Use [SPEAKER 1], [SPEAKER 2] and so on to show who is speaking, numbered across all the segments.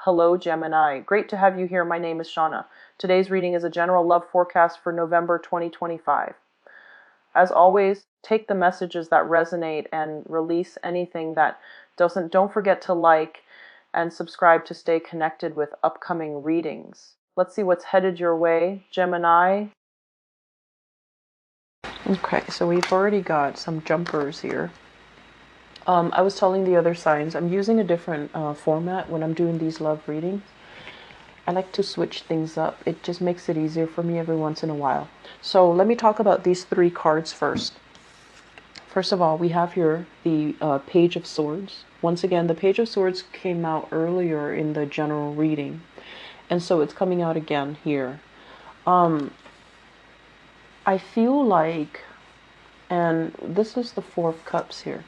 [SPEAKER 1] Hello, Gemini. Great to have you here. My name is Shauna. Today's reading is a general love forecast for November 2025. As always, take the messages that resonate and release anything that doesn't. Don't forget to like and subscribe to stay connected with upcoming readings. Let's see what's headed your way, Gemini. Okay, so we've already got some jumpers here. I was telling the other signs, I'm using a different format when I'm doing these love readings. I like to switch things up. It just makes it easier for me every once in a while. So let me talk about these three cards first. First of all, we have here the Page of Swords. Once again, the Page of Swords came out earlier in the general reading, and so it's coming out again here. I feel like, and this is the Four of Cups here.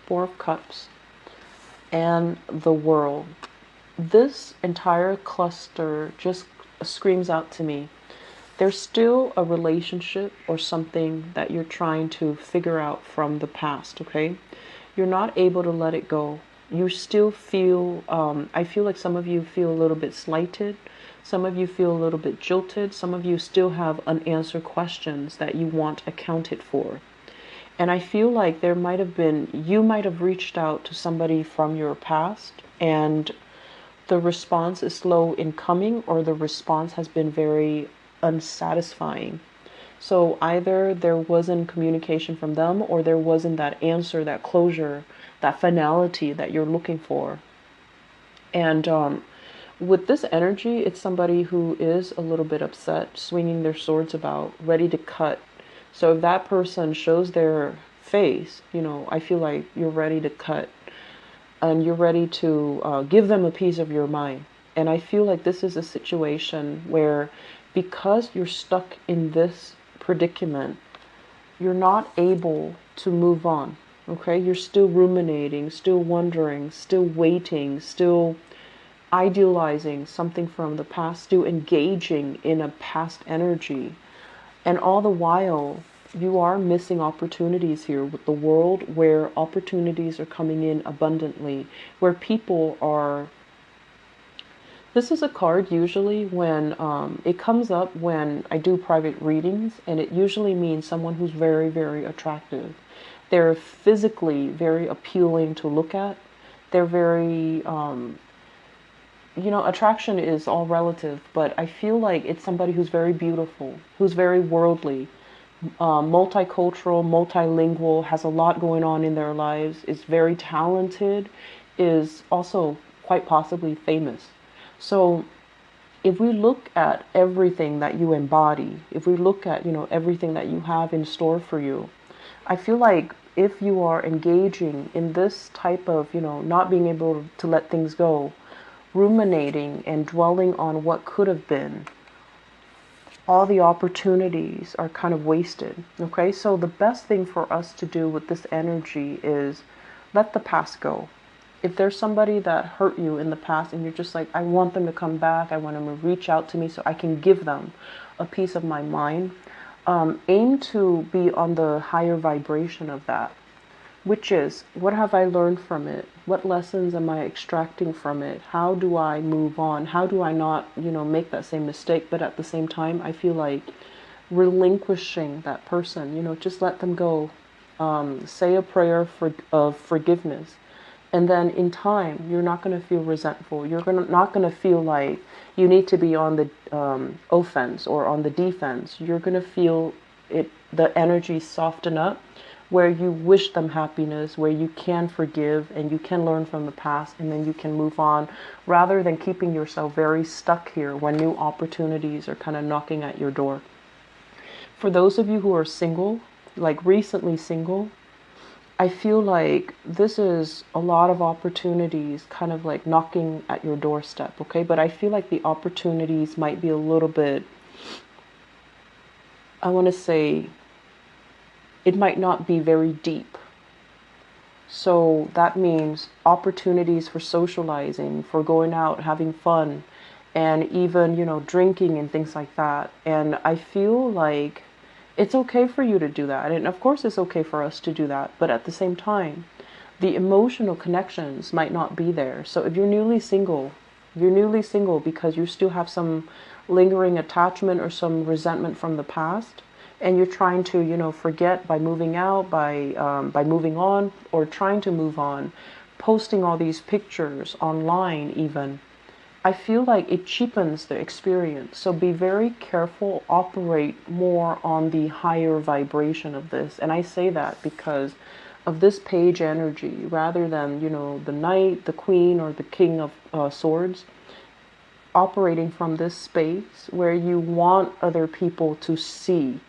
[SPEAKER 1] Four of Cups and the World. This entire cluster just screams out to me. There's still a relationship or something that you're trying to figure out from the past, okay? You're not able to let it go. You still feel, I feel like some of you feel a little bit slighted. Some of you feel a little bit jilted. Some of you still have unanswered questions that you want accounted for. And I feel like there might have been, you might have reached out to somebody from your past and the response is slow in coming, or the response has been very unsatisfying. So either there wasn't communication from them, or there wasn't that answer, that closure, that finality that you're looking for. And with this energy, it's somebody who is a little bit upset, swinging their swords about, ready to cut. So if that person shows their face, you know, I feel like you're ready to cut and you're ready to give them a piece of your mind. And I feel like this is a situation where, because you're stuck in this predicament, you're not able to move on. Okay, you're still ruminating, still wondering, still waiting, still idealizing something from the past, still engaging in a past energy. And all the while, you are missing opportunities here with the World, where opportunities are coming in abundantly, where people are. This is a card usually when it comes up when I do private readings, and it usually means someone who's very, very attractive. They're physically very appealing to look at. They're very, you know, attraction is all relative, but I feel like it's somebody who's very beautiful, who's very worldly, multicultural, multilingual, has a lot going on in their lives, is very talented, is also quite possibly famous. So if we look at everything that you embody, if we look at, you know, everything that you have in store for you, I feel like if you are engaging in this type of, you know, not being able to let things go, ruminating and dwelling on what could have been, all the opportunities are kind of wasted. Okay, so the best thing for us to do with this energy is let the past go. If there's somebody that hurt you in the past and you're just like, I want them to come back, I want them to reach out to me so I can give them a piece of my mind, aim to be on the higher vibration of that. Which is, what have I learned from it? What lessons am I extracting from it? How do I move on? How do I not, you know, make that same mistake? But at the same time, I feel like relinquishing that person, you know, just let them go. Say a prayer of forgiveness. And then in time, you're not going to feel resentful. You're not going to feel like you need to be on the offense or on the defense. You're going to feel it, the energy soften up, where you wish them happiness, where you can forgive and you can learn from the past, and then you can move on, rather than keeping yourself very stuck here when new opportunities are kind of knocking at your door. For those of you who are single, like recently single, I feel like this is a lot of opportunities kind of like knocking at your doorstep, okay? But I feel like the opportunities might be a little bit, I want to say, it might not be very deep. So that means opportunities for socializing, for going out, having fun, and even, you know, drinking and things like that. And I feel like it's okay for you to do that. And of course it's okay for us to do that. But at the same time, the emotional connections might not be there. So if you're newly single, You're newly single because you still have some lingering attachment or some resentment from the past, and you're trying to, forget by moving out, by moving on, or trying to move on, posting all these pictures online even. I feel like it cheapens the experience. So be very careful, operate more on the higher vibration of this. And I say that because of this page energy rather than, the knight, the queen, or the king of swords, operating from this space where you want other people to see.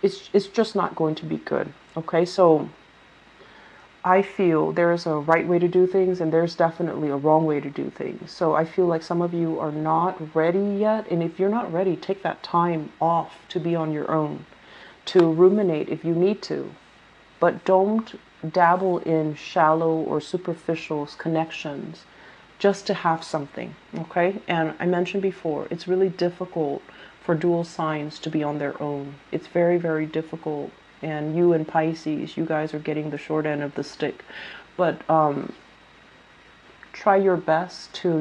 [SPEAKER 1] It's just not going to be good. Okay, so I feel there's a right way to do things and there's definitely a wrong way to do things. So I feel like some of you are not ready yet. And if you're not ready, take that time off to be on your own, to ruminate if you need to. But don't dabble in shallow or superficial connections just to have something, okay? And I mentioned before, it's really difficult for dual signs to be on their own. It's very, very difficult. And you and Pisces, you guys are getting the short end of the stick. But try your best to,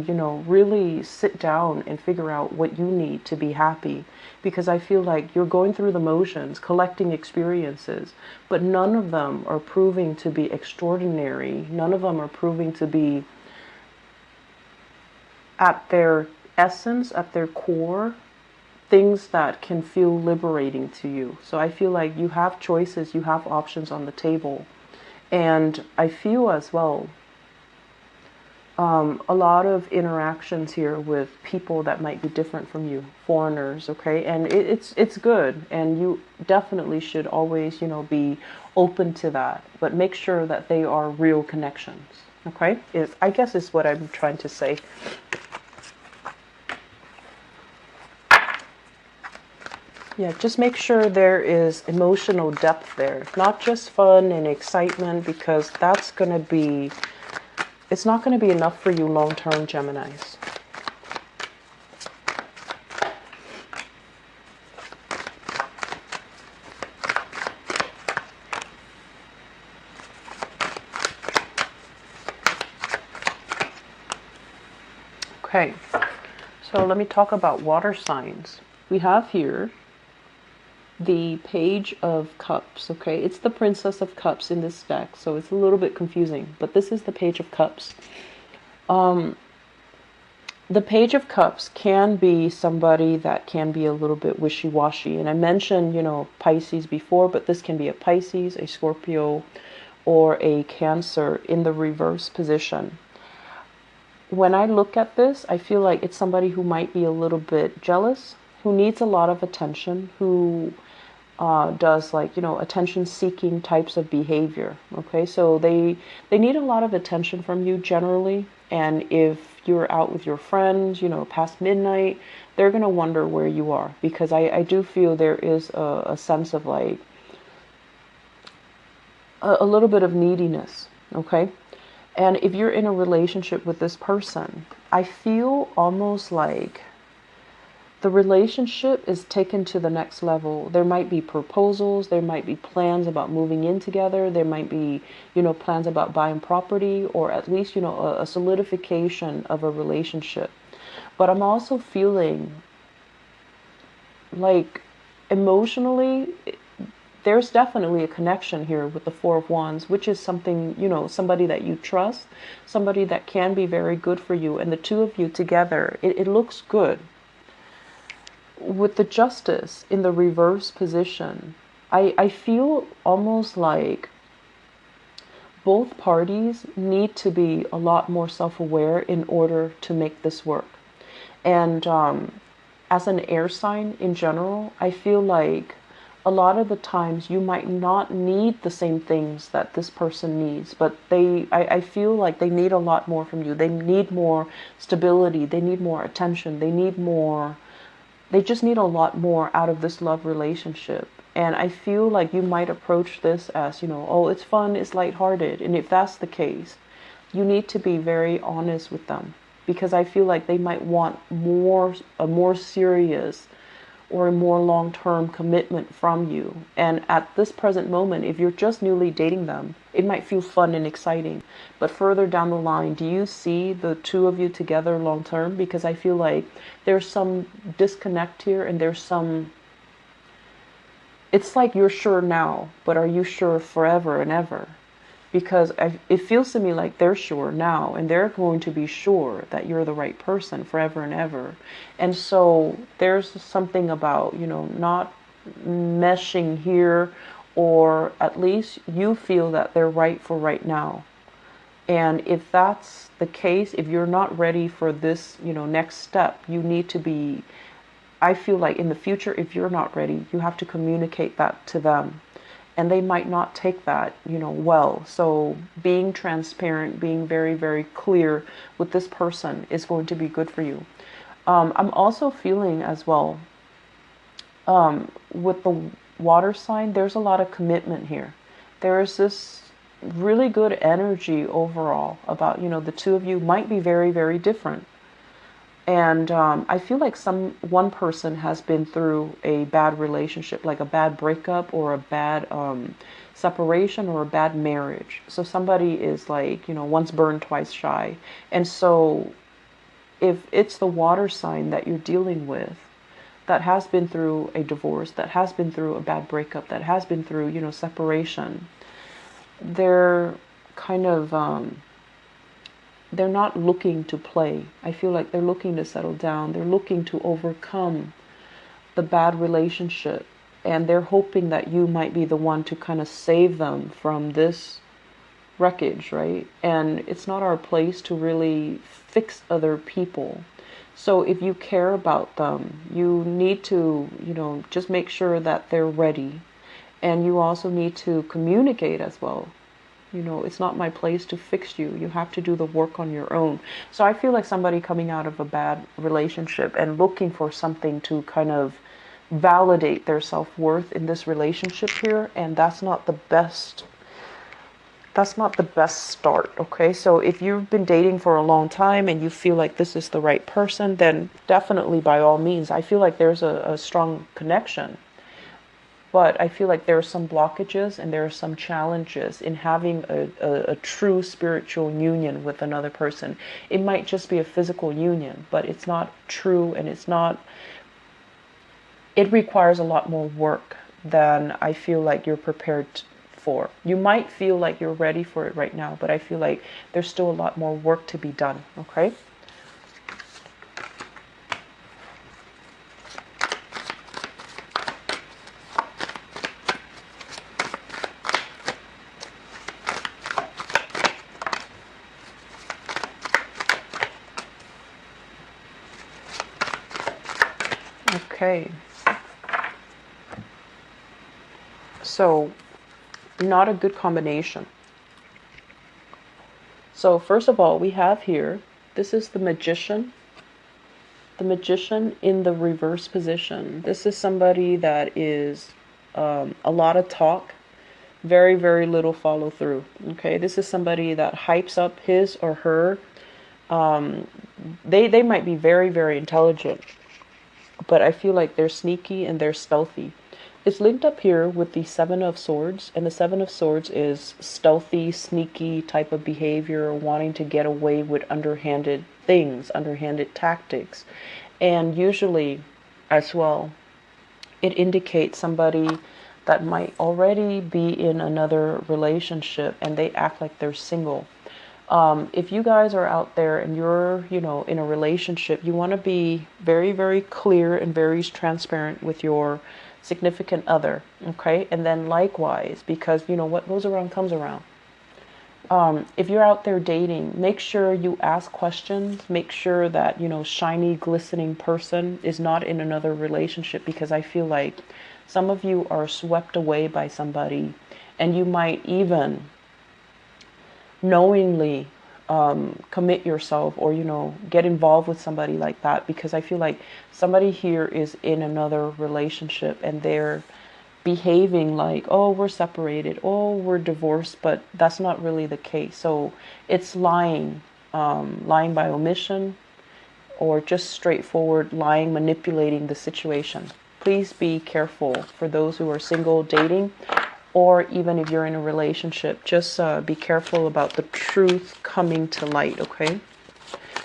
[SPEAKER 1] really sit down and figure out what you need to be happy. Because I feel like you're going through the motions, collecting experiences, but none of them are proving to be extraordinary. None of them are proving to be at their essence, at their core, things that can feel liberating to you. So I feel like you have choices, you have options on the table. And I feel as well a lot of interactions here with people that might be different from you, foreigners, okay? And it's good, and you definitely should always, be open to that, but make sure that they are real connections, okay? I guess is what I'm trying to say. Yeah, just make sure there is emotional depth there, not just fun and excitement, because that's going to be, it's not going to be enough for you long-term, Geminis. Okay, so let me talk about water signs. We have here the Page of Cups, okay? It's the Princess of Cups in this deck, so it's a little bit confusing, but this is the Page of Cups. The Page of Cups can be somebody that can be a little bit wishy-washy, and I mentioned, Pisces before, but this can be a Pisces, a Scorpio, or a Cancer in the reverse position. When I look at this, I feel like it's somebody who might be a little bit jealous, who needs a lot of attention, who does attention-seeking types of behavior. Okay, so they need a lot of attention from you generally, and if you're out with your friends, past midnight, they're gonna wonder where you are, because I do feel there is a sense of like a little bit of neediness. Okay, and if you're in a relationship with this person, I feel almost like the relationship is taken to the next level. There might be proposals, there might be plans about moving in together, there might be, plans about buying property, or at least, a solidification of a relationship. But I'm also feeling like emotionally, there's definitely a connection here with the Four of Wands, which is something, somebody that you trust, somebody that can be very good for you, and the two of you together, it looks good. With the Justice in the reverse position, I feel almost like both parties need to be a lot more self-aware in order to make this work. And as an air sign in general, I feel like a lot of the times you might not need the same things that this person needs, but I feel like they need a lot more from you. They need more stability, they need more attention, they just need a lot more out of this love relationship. And I feel like you might approach this as, oh, it's fun, it's lighthearted. And if that's the case, you need to be very honest with them, because I feel like they might want a more serious or a more long-term commitment from you. And at this present moment, if you're just newly dating them, it might feel fun and exciting. But further down the line, do you see the two of you together long-term? Because I feel like there's some disconnect here, and there's some, it's like you're sure now, but are you sure forever and ever? Because it feels to me like they're sure now, and they're going to be sure that you're the right person forever and ever. And so there's something about, not meshing here, or at least you feel that they're right for right now. And if that's the case, if you're not ready for this, next step, you need to be, I feel like in the future, if you're not ready, you have to communicate that to them. And they might not take that, well. So being transparent, being very, very clear with this person is going to be good for you. I'm also feeling as well, with the water sign, there's a lot of commitment here. There is this really good energy overall about, the two of you might be very, very different. And I feel like one person has been through a bad relationship, like a bad breakup or a bad separation or a bad marriage. So somebody is like, once burned, twice shy. And so if it's the water sign that you're dealing with, that has been through a divorce, that has been through a bad breakup, that has been through, separation, they're kind of they're not looking to play. I feel like they're looking to settle down. They're looking to overcome the bad relationship. And they're hoping that you might be the one to kind of save them from this wreckage, right? And it's not our place to really fix other people. So if you care about them, you need to, just make sure that they're ready. And you also need to communicate as well. It's not my place to fix you. You have to do the work on your own. So I feel like somebody coming out of a bad relationship and looking for something to kind of validate their self-worth in this relationship here. And that's not the best start. Okay. So if you've been dating for a long time and you feel like this is the right person, then definitely by all means, I feel like there's a strong connection. But I feel like there are some blockages and there are some challenges in having a true spiritual union with another person. It might just be a physical union, but it's not true, and it requires a lot more work than I feel like you're prepared for. You might feel like you're ready for it right now, but I feel like there's still a lot more work to be done, okay? Okay. So, not a good combination. So, first of all, we have here, this is the Magician. The Magician in the reverse position. This is somebody that is a lot of talk, very, very little follow through. Okay, this is somebody that hypes up his or her. They might be very, very intelligent, but I feel like they're sneaky and they're stealthy. It's linked up here with the Seven of Swords, and the Seven of Swords is stealthy, sneaky type of behavior, wanting to get away with underhanded things, underhanded tactics. And usually, as well, it indicates somebody that might already be in another relationship and they act like they're single. If you guys are out there and you're, in a relationship, you want to be very, very clear and very transparent with your significant other, okay? And then likewise, because, what goes around comes around. If you're out there dating, make sure you ask questions. Make sure that, shiny, glistening person is not in another relationship, because I feel like some of you are swept away by somebody, and you might even knowingly commit yourself or, get involved with somebody like that, because I feel like somebody here is in another relationship and they're behaving like, oh, we're separated, oh, we're divorced, but that's not really the case. So it's lying, lying by omission, or just straightforward lying, manipulating the situation. Please be careful for those who are single, dating, or even if you're in a relationship. Just be careful about the truth coming to light, okay?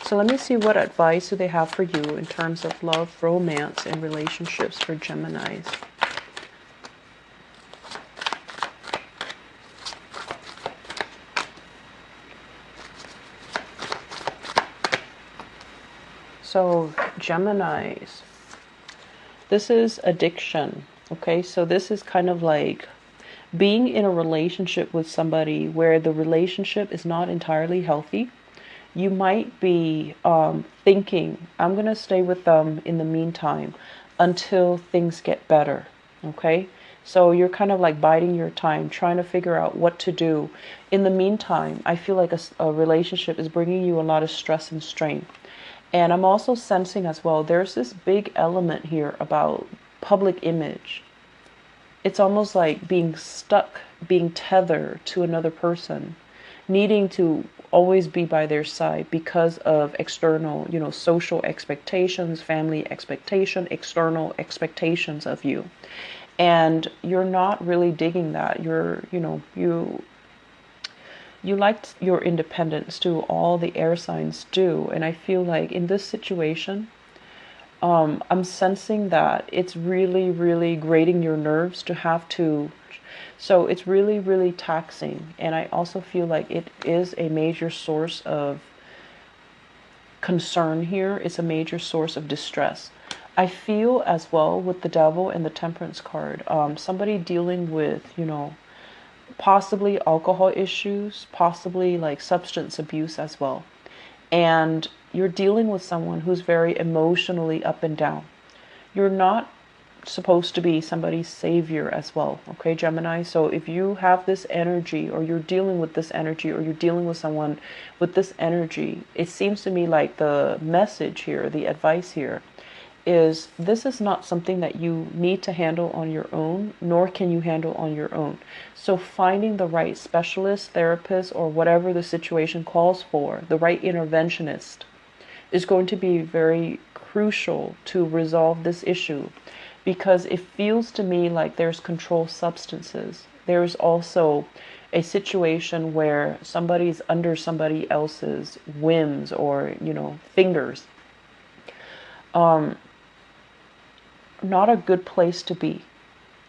[SPEAKER 1] So let me see what advice do they have for you in terms of love, romance, and relationships for Geminis. So Geminis, this is addiction, okay? So this is kind of like being in a relationship with somebody where the relationship is not entirely healthy. You might be thinking, I'm going to stay with them in the meantime until things get better, okay? So you're kind of like biding your time, trying to figure out what to do. In the meantime, I feel like a relationship is bringing you a lot of stress and strain. And I'm also sensing as well, there's this big element here about public image. It's almost like being stuck, being tethered to another person, needing to always be by their side because of external, social expectations, family expectation, external expectations of you. And you're not really digging that. You like your independence too. All the air signs do. And I feel like in this situation, I'm sensing that it's really, really grating your nerves to have to. So it's really, really taxing. And I also feel like it is a major source of concern here. It's a major source of distress. I feel as well with the devil and the temperance card, somebody dealing with, possibly alcohol issues, possibly like substance abuse as well. And you're dealing with someone who's very emotionally up and down. You're not supposed to be somebody's savior as well, okay, Gemini? So if you have this energy, or you're dealing with this energy, or you're dealing with someone with this energy, it seems to me like the message here, the advice here, is this is not something that you need to handle on your own, nor can you handle on your own. So finding the right specialist, therapist, or whatever the situation calls for, the right interventionist, is going to be very crucial to resolve this issue, because it feels to me like there's controlled substances. There's also a situation where somebody's under somebody else's whims or, fingers. Not a good place to be.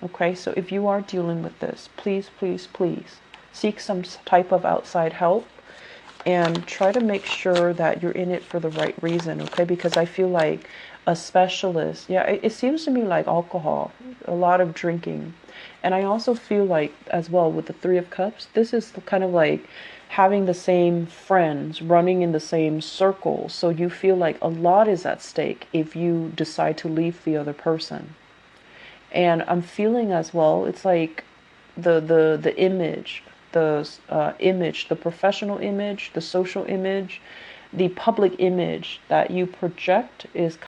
[SPEAKER 1] Okay, so if you are dealing with this, please, please, please seek some type of outside help and try to make sure that you're in it for the right reason, okay? Because I feel like a specialist, yeah, it seems to me like alcohol, a lot of drinking. And I also feel like, as well, with the Three of Cups, this is kind of like having the same friends, running in the same circle. So you feel like a lot is at stake if you decide to leave the other person. And I'm feeling as well, it's like the image, the professional image, the social image, the public image that you project is